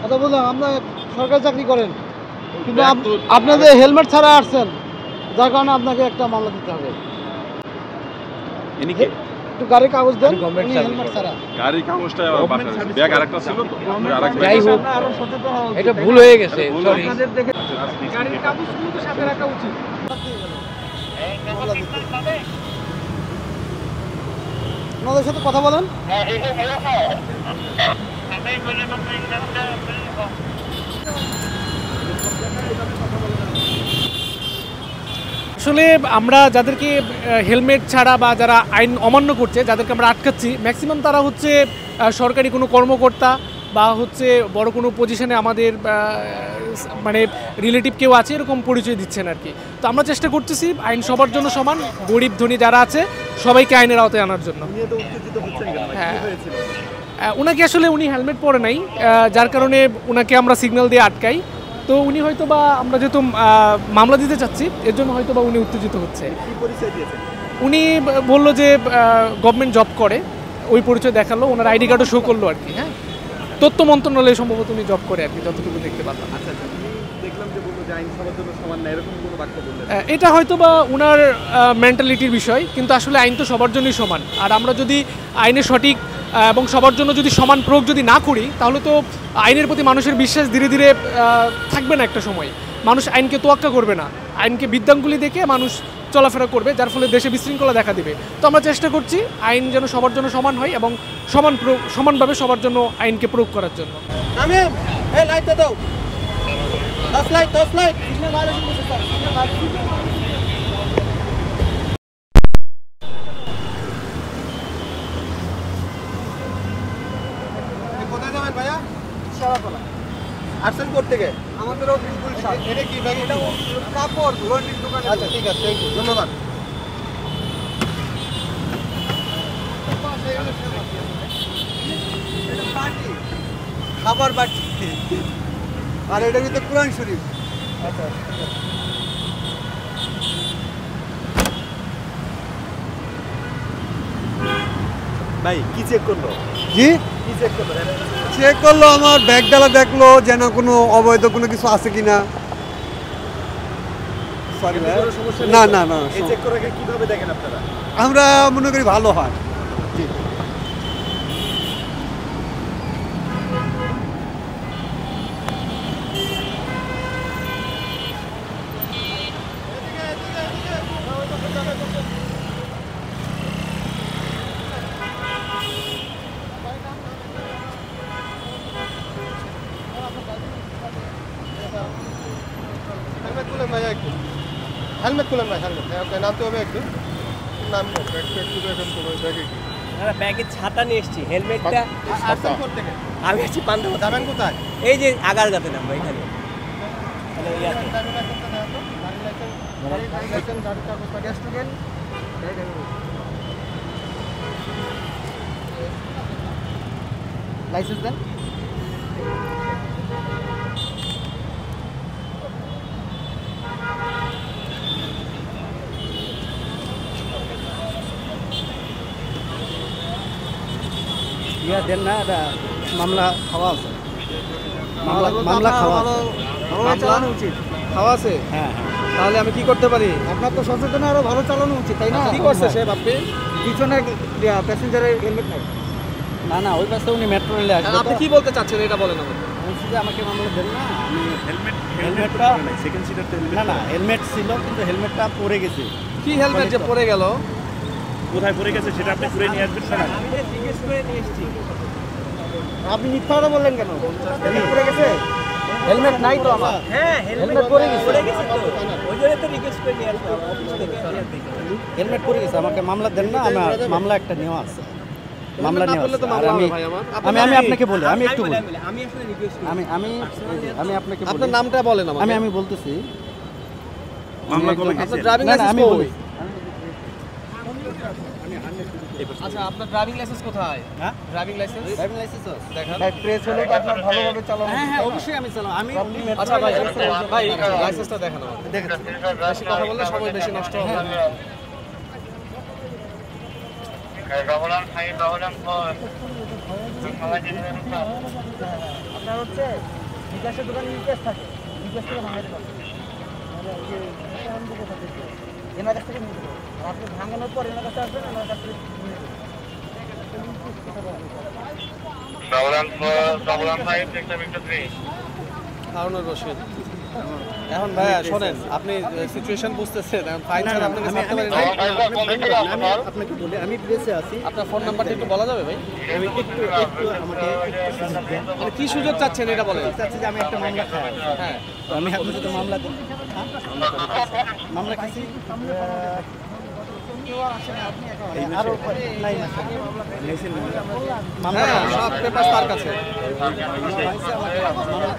কথা বললাম আপনার সরকারি চাকরি করেন কিন্তু আপনাদের হেলমেট ছাড়া আসছেন, যার কারণে আপনাকে একটা মামলা দিতে হবে। ইনি কে? একটু গাড়ির কাগজ দেন। গভর্নমেন্ট হেলমেট ছাড়া গাড়ির কাগজটা বাসায় ব্যাগ আরেকটা ছিল তো আরেক যাই হোক, এটা ভুল হয়ে গেছে, সরি। গাড়ির কাগজগুলো তো সাথে রাখা উচিত। ওনাদের সাথে কথা বলেন। আসলে আমরা যাদেরকে হেলমেট ছাড়া বা যারা আইন অমান্য করছে, যাদেরকে আমরা আটকাচ্ছি, ম্যাক্সিমাম তারা হচ্ছে সরকারি কোনো কর্মকর্তা বা হচ্ছে বড় কোনো পজিশনে আমাদের মানে রিলেটিভ কেউ আছে এরকম পরিচয় দিচ্ছেন আর কি। তো আমরা চেষ্টা করতেছি আইন সবার জন্য সমান, গরিব ধনী যারা আছে সবাইকে আইনের আওতায় আনার জন্য। হ্যাঁ, উনাকে আসলে উনি হেলমেট পরে নাই, যার কারণে উনাকে আমরা সিগন্যাল দিয়ে আটকাই। তো উনি হয়তো বা আমরা যেহেতু মামলা দিতে চাচ্ছি এর জন্য হয়তো বা উনি উত্তেজিত হচ্ছে। উনি বললো যে গভর্নমেন্ট জব করে, ওই পরিচয় দেখালো, ওনার আইডি কার্ডও শো করলো আর কি। হ্যাঁ, তথ্য মন্ত্রণালয়ে সম্ভবত উনি জব করে আর কি, যতটুকু দেখতে পারলাম। এটা হয়তো বা উনার মেন্টালিটির বিষয়, কিন্তু আসলে আইন তো সবার জন্যই সমান। আর আমরা যদি আইনের সঠিক এবং সবার জন্য যদি সমান প্রয়োগ যদি না করি, তাহলে তো আইনের প্রতি মানুষের বিশ্বাস ধীরে ধীরে থাকবে না। একটা সময় মানুষ আইনকে তোয়াক্কা করবে না, আইনকে বিদ্যাঙ্গুলি দেখে মানুষ চলাফেরা করবে, যার ফলে দেশে বিশৃঙ্খলা দেখা দিবে। তো আমরা চেষ্টা করছি আইন যেন সবার জন্য সমান হয় এবং সমানভাবে সবার জন্য আইনকে প্রয়োগ করার জন্য। কোথায় যাবেন ভাইয়া? সারাপালা। আসছেন কোথা থেকে? আমাদের অফিস গুলশান। এটা কি ব্যাগ? এটা কাপড় লন্ড্রির দোকানে। আচ্ছা ঠিক আছে, থ্যাংক ইউ, ধন্যবাদ। এটা বাটি, খাবার বাটি, আর এটার ভিতরে কোরআন শরীফ। আচ্ছা ঠিক আছে। ভাই কি চেক করলো? জি, কি চেক করলো? চেক করলো, আমার ব্যাগ ডালা দেখলো যেন কোনো অবৈধ কোনো কিছু আছে কিনা। সরি ভাই, না না না, এই চেক করাকে কিভাবে দেখেন আপনারা? আমরা মনে করি ভালো হয়। জি, হেলমেট খুলেন ভাই, একটু হেলমেট খুলেন ভাই, হেলমেট আপনার নামতে হবে একটু, নাম একটু দেখেন তো ভাই ব্যাগে কি। আমরা ব্যাগে ছাতা নিয়ে এসেছি, হেলমেটটা। আসছেন কোথা থেকে? আমি আছি পান্ডব। যাবেন কোথায়? এই যে আগারগাতে নাম এখানে। লাইসেন্স দেন। ইয়া দেন না, এটা মামলা খাওয়া আছে, মামলা খাওয়া চালানো উচিত। খাওয়া আছে। হ্যাঁ হ্যাঁ, তাহলে আমি কি করতে পারি? আপনার তো সচেতন আরো ভালো চালানো উচিত, তাই না? কি করছে সে আপনি? পিছনে প্যাসেঞ্জারের হেলমেট নাই। না না, ওই পাশে উনি মেট্রো রেলে আসবে। আপনি কি বলতে চাচ্ছেন এটা বলেন আমাকে। বলছি যে আমাকে মামলা দেন না। আমি হেলমেটটা নাই, সেকেন্ড সিটারতে হেলমেট। না না, হেলমেট ছিল কিন্তু হেলমেটটা পড়ে গেছে। কি হেলমেট যে পড়ে গেল? কোথায় পড়ে গেছে সেটা আপনি ঘুরে নিয়ে আসবেন না? আমি জিজ্ঞেস করে নিয়ে এসেছি। আপনি মিথ্যা কথা বললেন কেন? হেলমেট পড়ে গেছে? হেলমেট নাই তো আমার। হ্যাঁ, হেলমেট পরে গেছে তো। ওই জন্য তো রিকোয়েস্ট করে নিয়ে আসলাম অফিস থেকে। হেলমেট পড়ে গেছে, আমাকে মামলা দেন না। আমার মামলা একটা নেওয়া আছে, মামলা নেওয়া আছে। আর আমি আপনাকে বলি, আমি একটু বলি, আমি আসলে রিকোয়েস্ট করি। আমি আপনাকে বলি। আপনার নামটা বলেন আমাকে। আমি বলতেছি, মামলা কবে আপনার গেছে? ড্রাইভিং না না, লাইসেন্স আমি কই? বলি। আচ্ছা, আপনার ড্রাইভিং লাইসেন্স কোথায়? হ্যাঁ, ড্রাইভিং লাইসেন্স ড্রাইভিং লাইসেন্স আছে। দেখান। ভাই প্রেস হলে তো আপনার ভালোভাবে চালানো হ্যাঁ হ্যাঁ, উচিত। অবশ্যই আমি চালাম। আমি আচ্ছা ভাই, ভাই লাইসেন্সটা দেখান আমাকে। বেশি কথা বললে সময় বেশি নষ্ট হবে। Romulan, Sayın Romulan, আপনার হচ্ছে বিকাশের দোকানে ইউপিএস থাকে, ইউপিএস থেকে ভাঙাইতে পারবেন, মানে ওই যে এনার কাছ থেকে নিতে পারবেন। আর আপনি ভাঙানোর পর এনার কাছে আসবেন, এনার কাছ থেকে নিয়ে যাবেন। হারুনুর রশিদ। এখন ভাইয়া শোনেন, আপনি সিচুয়েশন বুঝতেছেন, ফাইন স্যার আপনাকে ছাড়তে পারি না। আমি আপনাকে বলি আমি প্রেসে আছি, আপনার ফোন নাম্বারটা একটু বলা যাবে ভাই? আমি একটু আমাকে একটু সুযোগ দেন। মানে কি সুযোগ চাচ্ছেন এটা বলেন। চাচ্ছি যে আমি একটা মামলা খাই, হ্যাঁ, তো আমি এখন যদি মামলা দিই, মামলা খাইছি আরো নাই না মামলা হ্যাঁ, সব পেপার তার কাছে। মামলা